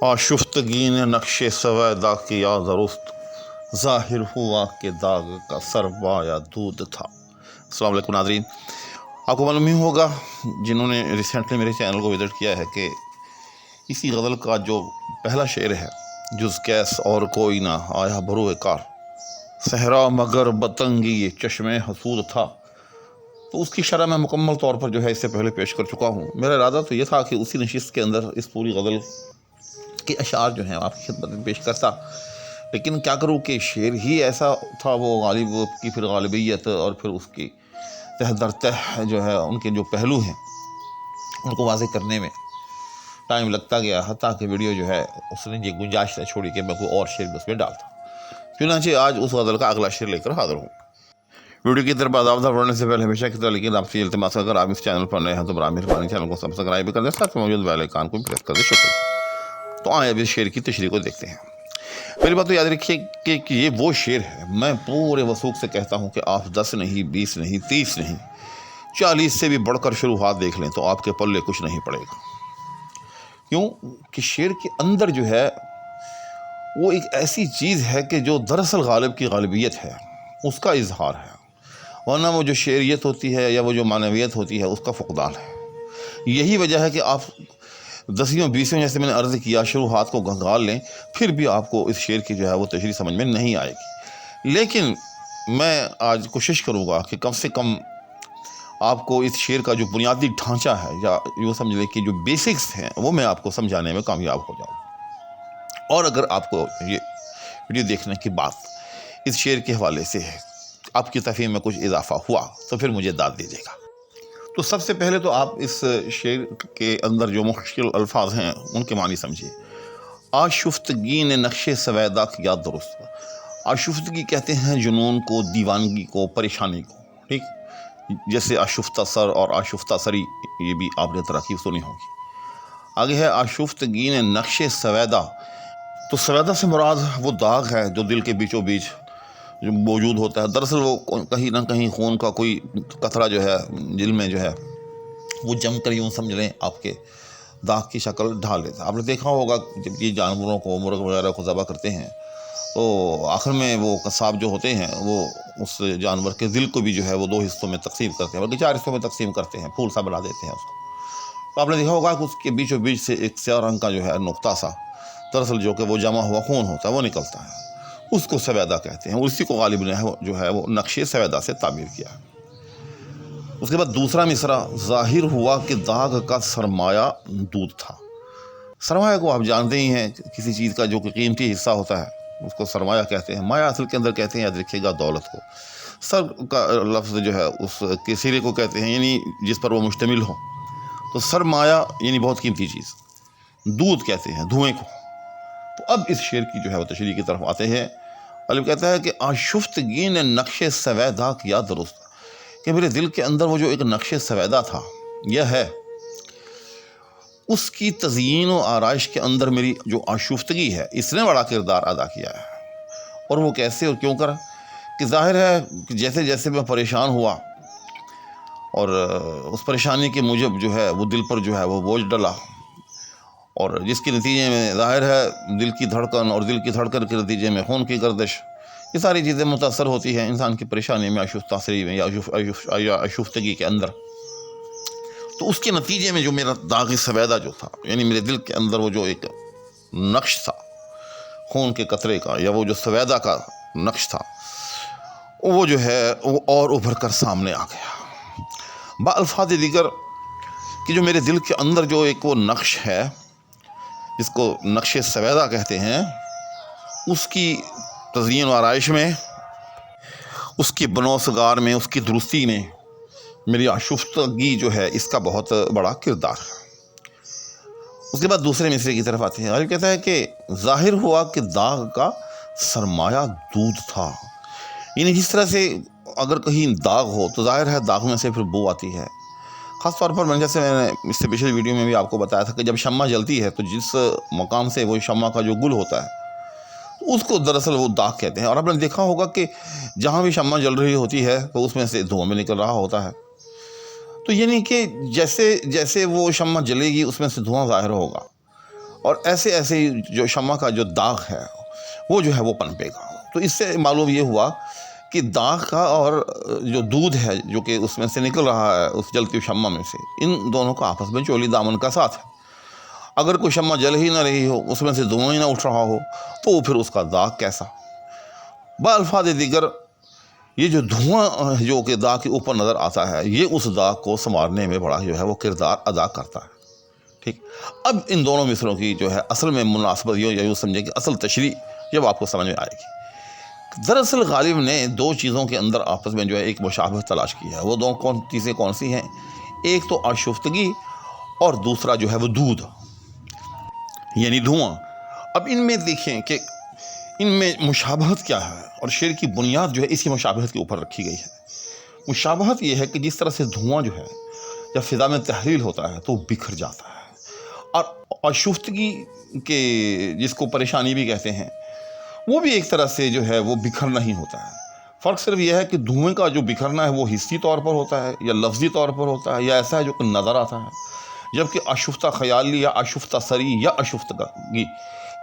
آشفتگی نے نقش سویدا کیا درست، ظاہر ہوا کہ داغ کا سرمایہ دودھ تھا۔ السلام علیکم ناظرین، آپ کو معلوم ہی ہوگا جنہوں نے ریسنٹلی میرے چینل کو وزٹ کیا ہے کہ اسی غزل کا جو پہلا شعر ہے، جز کیس اور کوئی نہ آیا بروئے کار، صحرا مگر بتنگی یہ چشمے حسود تھا، تو اس کی شرح میں مکمل طور پر جو ہے اس سے پہلے پیش کر چکا ہوں۔ میرا ارادہ تو یہ تھا کہ اسی نشست کے اندر اس پوری غزل کے اشعار جو ہیں آپ کی خدمت میں پیش کرتا، لیکن کیا کروں کہ شعر ہی ایسا تھا، وہ غالب کی پھر غالبیت اور پھر اس کی تہ در تہ جو ہے ان کے جو پہلو ہیں ان کو واضح کرنے میں ٹائم لگتا گیا، حتیٰ کہ ویڈیو جو ہے اس نے یہ گنجائش نہ چھوڑی کہ میں کوئی اور شعر اس میں ڈالتا۔ چنانچہ آج اس غزل کا اگلا شعر لے کر حاضر ہوں۔ ویڈیو کی طرف آداب پڑھنے سے پہلے ہمیشہ کی طرح لیکن آپ سے التماس اگر آپ اس چینل پر نئے ہیں تو براہ مہربانی چینل کو سبسکرائب کر دیں، ساتھ موجود بیل آئیکن کو پریس کر دیں۔ شکریہ۔ تو آئیں اب اس شعر کی تشریح کو دیکھتے ہیں۔ پہلی بات تو یاد رکھیے کہ یہ وہ شعر ہے، میں پورے وثوق سے کہتا ہوں کہ آپ 10 نہیں، 20 نہیں، 30 نہیں، 40 سے بھی بڑھ کر شروعات دیکھ لیں تو آپ کے پلے کچھ نہیں پڑے گا۔ کیوں کہ شعر کے اندر جو ہے وہ ایک ایسی چیز ہے کہ جو دراصل غالب کی غالبیت ہے، اس کا اظہار ہے، ورنہ وہ جو شعریت ہوتی ہے یا وہ جو معنویت ہوتی ہے اس کا فقدان ہے۔ یہی وجہ ہے کہ آپ 10 20 جیسے میں نے عرض کیا شروحات کو گنگال لیں، پھر بھی آپ کو اس شعر کی جو ہے وہ تشریح سمجھ میں نہیں آئے گی۔ لیکن میں آج کوشش کروں گا کہ کم سے کم آپ کو اس شعر کا جو بنیادی ڈھانچہ ہے یا یوں سمجھ لیں کہ جو بیسکس ہیں وہ میں آپ کو سمجھانے میں کامیاب ہو جاؤں۔ اور اگر آپ کو یہ ویڈیو دیکھنے کے بعد اس شعر کے حوالے سے آپ کی تفہیم میں کچھ اضافہ ہوا تو پھر مجھے داد دیجیے گا۔ تو سب سے پہلے تو آپ اس شعر کے اندر جو مشکل الفاظ ہیں ان کے معنی سمجھیے۔ آشفتگی نے نقش سویدا کیا درست۔ آشفتگی کہتے ہیں جنون کو، دیوانگی کو، پریشانی کو، ٹھیک؟ جیسے آشفتہ سر اور آشفتہ سری، یہ بھی آپ نے تراکیب سنی ہوگی۔ آگے ہے آشفتگی نے نقش سویدا، تو سویدا سے مراد وہ داغ ہے جو دل کے بیچوں بیچ جو موجود ہوتا ہے۔ دراصل وہ کہیں نہ کہیں خون کا کوئی قطرہ جو ہے دل میں جو ہے وہ جم کر یوں سمجھ لیں آپ کے داغ کی شکل ڈھال لیتا ہے۔ آپ نے دیکھا ہوگا جب یہ جانوروں کو، مرغ وغیرہ کو ذبح کرتے ہیں تو آخر میں وہ قصاب جو ہوتے ہیں وہ اس جانور کے دل کو بھی جو ہے وہ 2 حصوں میں تقسیم کرتے ہیں، بلکہ 4 حصوں میں تقسیم کرتے ہیں، پھول سا بنا دیتے ہیں اس کو۔ تو آپ نے دیکھا ہوگا کہ اس کے بیچوں بیچ سے ایک سیاہ رنگ کا جو ہے نقطہ سا، دراصل جو کہ وہ جمع ہوا خون ہوتا ہے وہ نکلتا ہے، اس کو سویدا کہتے ہیں، اور اسی کو غالب نے جو ہے وہ نقش سویدا سے تعبیر کیا ہے۔ اس کے بعد دوسرا مصرع، ظاہر ہوا کہ داغ کا سرمایہ دودھ تھا۔ سرمایہ کو آپ جانتے ہی ہیں، کسی چیز کا جو کہ قیمتی حصہ ہوتا ہے اس کو سرمایہ کہتے ہیں۔ مایہ اصل کے اندر کہتے ہیں، یاد رکھیے گا، دولت کو۔ سر کا لفظ جو ہے اس کے سرے کو کہتے ہیں، یعنی جس پر وہ مشتمل ہو۔ تو سرمایہ یعنی بہت قیمتی چیز۔ دودھ کہتے ہیں دھوئیں کو۔ تو اب اس شعر کی جو ہے وہ تشریح کی طرف آتے ہیں۔ غالب کہتا ہے کہ آشفتگی نے نقش سویدا کیا درست، کہ میرے دل کے اندر وہ جو ایک نقش سویدا تھا، یہ ہے، اس کی تزئین و آرائش کے اندر میری جو آشفتگی ہے اس نے بڑا کردار ادا کیا ہے۔ اور وہ کیسے اور کیوں کرا؟ کہ ظاہر ہے کہ جیسے جیسے میں پریشان ہوا اور اس پریشانی کے موجب جو ہے وہ دل پر جو ہے وہ بوجھ ڈلا، اور جس کے نتیجے میں ظاہر ہے دل کی دھڑکن، اور دل کی دھڑکن کے نتیجے میں خون کی گردش، یہ ساری چیزیں متاثر ہوتی ہیں انسان کی پریشانی میں، آشفتہ سری میں یا آشفتگی کے اندر۔ تو اس کے نتیجے میں جو میرا داغ سویدا جو تھا، یعنی میرے دل کے اندر وہ جو ایک نقش تھا خون کے قطرے کا، یا وہ جو سویدا کا نقش تھا، وہ جو ہے وہ اور ابھر کر سامنے آ گیا۔ بالفاظ دیگر کہ جو میرے دل کے اندر جو ایک وہ نقش ہے جس کو نقش سویدا کہتے ہیں، اس کی تزئین و آرائش میں، اس کی بنو سگار میں، اس کی درستی میں میری آشفتگی جو ہے اس کا بہت بڑا کردار ہے۔ اس کے بعد دوسرے مصرعے کی طرف آتے ہیں۔ غالب کہتا ہے کہ ظاہر ہوا کہ داغ کا سرمایہ دودھ تھا، یعنی جس طرح سے اگر کہیں داغ ہو تو ظاہر ہے داغ میں سے پھر بو آتی ہے۔ خاص طور پر جیسے میں نے اس سے پچھلے ویڈیو میں بھی آپ کو بتایا تھا کہ جب شمع جلتی ہے تو جس مقام سے وہ شمع کا جو گل ہوتا ہے اس کو دراصل وہ داغ کہتے ہیں۔ اور آپ نے دیکھا ہوگا کہ جہاں بھی شمع جل رہی ہوتی ہے تو اس میں سے دھواں بھی نکل رہا ہوتا ہے۔ تو یعنی کہ جیسے جیسے وہ شمع جلے گی اس میں سے دھواں ظاہر ہوگا، اور ایسے ایسے جو شمع کا جو داغ ہے وہ جو ہے وہ پنپے گا۔ تو اس سے معلوم یہ ہوا کہ داغ کا اور جو دودھ ہے جو کہ اس میں سے نکل رہا ہے اس جلتی ہوئی شمع میں سے، ان دونوں کا آپس میں چولی دامن کا ساتھ ہے۔ اگر کوئی شمع جل ہی نہ رہی ہو، اس میں سے دھواں ہی نہ اٹھ رہا ہو، تو پھر اس کا داغ کیسا؟ بالفاظ دیگر یہ جو دھواں جو کہ داغ کے اوپر نظر آتا ہے، یہ اس داغ کو سنوارنے میں بڑا جو ہے وہ کردار ادا کرتا ہے۔ ٹھیک، اب ان دونوں مصروں کی جو ہے اصل میں مناسبت یوں سمجھیں کہ اصل تشریح جب آپ کو سمجھ میں آئے گی۔ دراصل غالب نے دو چیزوں کے اندر آپس میں جو ہے ایک مشابہت تلاش کی ہے۔ وہ دو چیزیں کون سی ہیں؟ ایک تو آشفتگی اور دوسرا جو ہے وہ دودھ، یعنی دھواں۔ اب ان میں دیکھیں کہ ان میں مشابہت کیا ہے، اور شعر کی بنیاد جو ہے اسی مشابہت کے اوپر رکھی گئی ہے۔ مشابہت یہ ہے کہ جس طرح سے دھواں جو ہے جب فضا میں تحلیل ہوتا ہے تو وہ بکھر جاتا ہے، اور آشفتگی کے جس کو پریشانی بھی کہتے ہیں، وہ بھی ایک طرح سے جو ہے وہ بکھرنا ہی ہوتا ہے۔ فرق صرف یہ ہے کہ دھوئیں کا جو بکھرنا ہے وہ حصی طور پر ہوتا ہے یا لفظی طور پر ہوتا ہے یا ایسا ہے جو کہ نظر آتا ہے، جبکہ آشفتہ خیالی یا آشفتہ سری یا آشفتگی،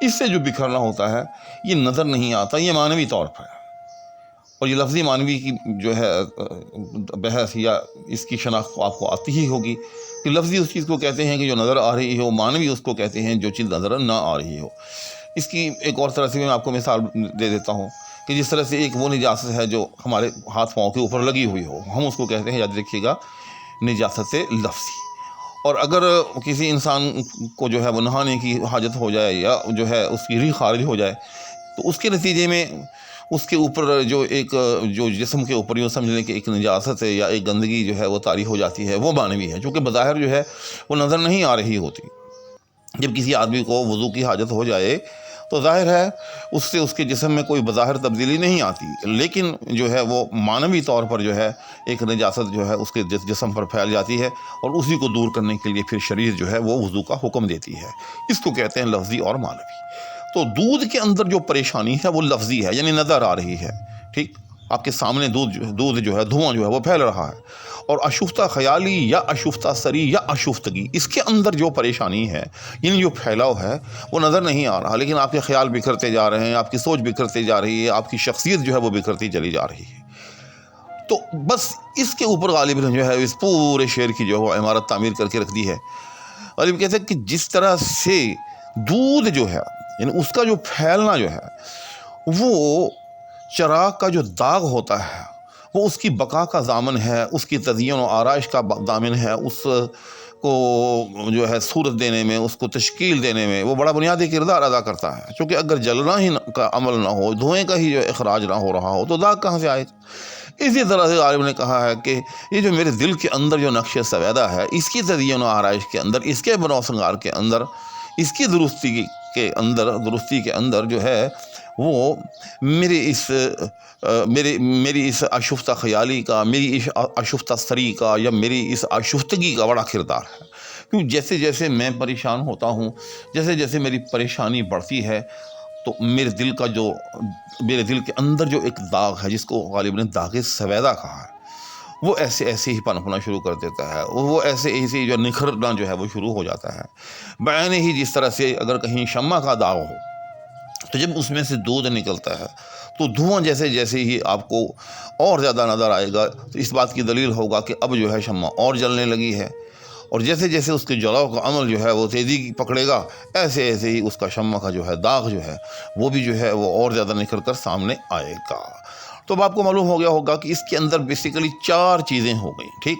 اس سے جو بکھرنا ہوتا ہے یہ نظر نہیں آتا، یہ معنوی طور پر ہے۔ اور یہ لفظی معنوی کی جو ہے بحث یا اس کی شناخت آپ کو آتی ہی ہوگی کہ لفظی اس چیز کو کہتے ہیں کہ جو نظر آ رہی ہو، معنوی اس کو کہتے ہیں جو چیز نظر نہ آ رہی ہو۔ اس کی ایک اور طرح سے میں آپ کو مثال دے دیتا ہوں کہ جس طرح سے ایک وہ نجاست ہے جو ہمارے ہاتھ پاؤں کے اوپر لگی ہوئی ہو، ہم اس کو کہتے ہیں، یاد رکھیے گا، نجاست لفظی۔ اور اگر کسی انسان کو جو ہے وہ نہانے کی حاجت ہو جائے یا جو ہے اس کی ریح خارج ہو جائے، تو اس کے نتیجے میں اس کے اوپر جو جسم کے اوپر یوں سمجھ لیں کہ ایک نجاست ہے یا ایک گندگی جو ہے وہ طاری ہو جاتی ہے، وہ معنوی ہے، چونکہ بظاہر جو ہے وہ نظر نہیں آ رہی ہوتی۔ جب کسی آدمی کو وضو کی حاجت ہو جائے تو ظاہر ہے اس سے اس کے جسم میں کوئی بظاہر تبدیلی نہیں آتی، لیکن جو ہے وہ معنوی طور پر جو ہے ایک نجاست جو ہے اس کے جسم پر پھیل جاتی ہے، اور اسی کو دور کرنے کے لیے پھر شریعت جو ہے وہ وضو کا حکم دیتی ہے۔ اس کو کہتے ہیں لفظی اور معنوی۔ تو دودھ کے اندر جو پریشانی ہے وہ لفظی ہے، یعنی نظر آ رہی ہے۔ ٹھیک، آپ کے سامنے دودھ جو ہے، دھواں جو ہے وہ پھیل رہا ہے، اور آشفتہ خیالی یا آشفتہ سری یا آشفتگی، اس کے اندر جو پریشانی ہے، یعنی جو پھیلاؤ ہے، وہ نظر نہیں آ رہا، لیکن آپ کے خیال بکھرتے جا رہے ہیں، آپ کی سوچ بکھرتی جا رہی ہے، آپ کی شخصیت جو ہے وہ بکھرتی چلی جا رہی ہے۔ تو بس اس کے اوپر غالب نے جو ہے اس پورے شعر کی جو ہے عمارت تعمیر کر کے رکھ دی ہے۔ غالب کہتے ہیں کہ جس طرح سے دودھ جو ہے، یعنی اس کا جو پھیلنا جو ہے وہ چراغ کا جو داغ ہوتا ہے، وہ اس کی بقا کا ضامن ہے، اس کی تزئین و آرائش کا ضامن ہے، اس کو جو ہے صورت دینے میں، اس کو تشکیل دینے میں وہ بڑا بنیادی کردار ادا کرتا ہے۔ چونکہ اگر جلنا ہی کا عمل نہ ہو، دھوئیں کا ہی جو اخراج نہ ہو رہا ہو، تو داغ کہاں سے آئے گا؟ اسی طرح سے غالب نے کہا ہے کہ یہ جو میرے دل کے اندر جو نقش سویدہ ہے، اس کی تزئین و آرائش کے اندر، اس کے بنو سنگار کے اندر، اس کی درستی کے اندر جو ہے وہ میری اس آشفتہ خیالی کا، میری اس آشفتہ سری کا یا میری اس آشفتگی کا بڑا کردار ہے۔ کیوں جیسے جیسے میں پریشان ہوتا ہوں، جیسے جیسے میری پریشانی بڑھتی ہے، تو میرے دل کے اندر جو ایک داغ ہے، جس کو غالب نے داغ سویدہ کہا ہے، وہ ایسے ہی پنپنا شروع کر دیتا ہے، وہ ایسے جو نکھرنا جو ہے وہ شروع ہو جاتا ہے۔ بعین ہی جس طرح سے اگر کہیں شمع کا داغ ہو تو جب اس میں سے دودھ نکلتا ہے تو دھواں جیسے ہی آپ کو اور زیادہ نظر آئے گا، تو اس بات کی دلیل ہوگا کہ اب جو ہے شمع اور جلنے لگی ہے، اور جیسے جیسے اس کے جلاؤ کا عمل جو ہے وہ تیزی پکڑے گا، ایسے ہی اس کا شمع کا جو ہے داغ جو ہے وہ بھی جو ہے وہ اور زیادہ نکھر کر سامنے آئے گا۔ تو اب آپ کو معلوم ہو گیا ہوگا کہ اس کے اندر بیسیکلی 4 چیزیں ہو گئیں۔ ٹھیک،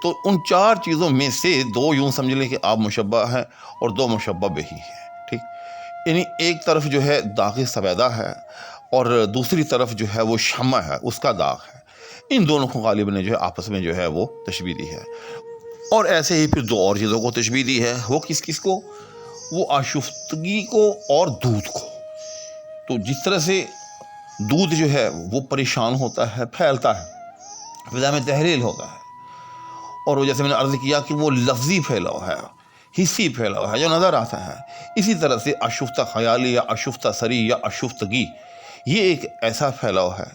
تو ان 4 چیزوں میں سے 2 یوں سمجھ لیں کہ آپ مشبہ ہیں اور 2 مشبہ بہ ہیں۔ ٹھیک، یعنی ایک طرف جو ہے داغ سویدہ ہے اور دوسری طرف جو ہے وہ شمع ہے، اس کا داغ ہے۔ ان دونوں کو غالب نے جو ہے آپس میں جو ہے وہ تشبیہ دی ہے، اور ایسے ہی پھر 2 اور چیزوں کو تشبیہ دی ہے۔ وہ کس کو؟ وہ آشفتگی کو اور دودھ کو۔ تو جس طرح سے دودھ جو ہے وہ پریشان ہوتا ہے، پھیلتا ہے، فضا میں تحلیل ہوتا ہے، اور وہ جیسے میں نے عرض کیا کہ وہ لفظی پھیلاؤ ہے، حصی پھیلاؤ ہے جو نظر آتا ہے، اسی طرح سے آشفتہ خیالی یا آشفتہ سری یا آشفتگی، یہ ایک ایسا پھیلاؤ ہے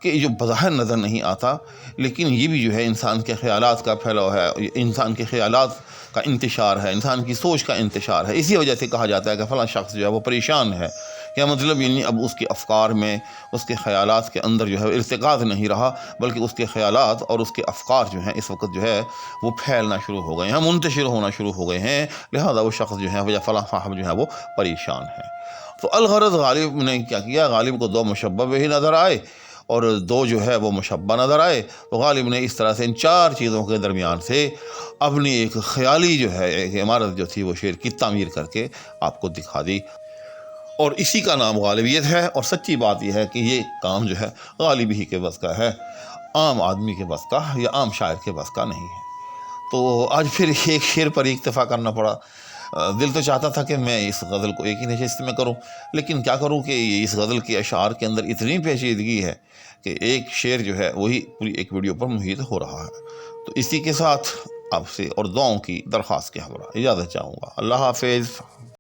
کہ جو بظاہر نظر نہیں آتا، لیکن یہ بھی جو ہے انسان کے خیالات کا پھیلاؤ ہے، انسان کے خیالات کا انتشار ہے، انسان کی سوچ کا انتشار ہے۔ اسی وجہ سے کہا جاتا ہے کہ فلاں شخص جو ہے وہ پریشان ہے، کیا مطلب یعنی اب اس کے افکار میں، اس کے خیالات کے اندر جو ہے ارتکاز نہیں رہا، بلکہ اس کے خیالات اور اس کے افکار جو ہیں اس وقت جو ہے وہ پھیلنا شروع ہو گئے ہیں، منتشر ہونا شروع ہو گئے ہیں، لہذا وہ شخص جو ہے یا فلاں صاحب جو ہے وہ پریشان ہے۔ تو الغرض غالب نے کیا کیا، غالب کو دو مشبہ ہی نظر آئے اور دو جو ہے وہ مشبہ نظر آئے، تو غالب نے اس طرح سے ان چار چیزوں کے درمیان سے اپنی ایک خیالی جو ہے ایک عمارت جو تھی وہ شعر کی تعمیر کر کے آپ کو دکھا دی، اور اسی کا نام غالبیت ہے۔ اور سچی بات یہ ہے کہ یہ کام جو ہے غالب ہی کے بس کا ہے، عام آدمی کے بس کا یا عام شاعر کے بس کا نہیں ہے۔ تو آج پھر ایک شعر پر ہی اکتفا کرنا پڑا۔ دل تو چاہتا تھا کہ میں اس غزل کو ایک ہی نشست میں کروں، لیکن کیا کروں کہ اس غزل کے اشعار کے اندر اتنی پیچیدگی ہے کہ ایک شعر جو ہے وہی پوری ایک ویڈیو پر محیط ہو رہا ہے۔ تو اسی کے ساتھ آپ سے اور دعاؤں کی درخواست کے ہمراہ اجازت چاہوں گا۔ اللہ حافظ۔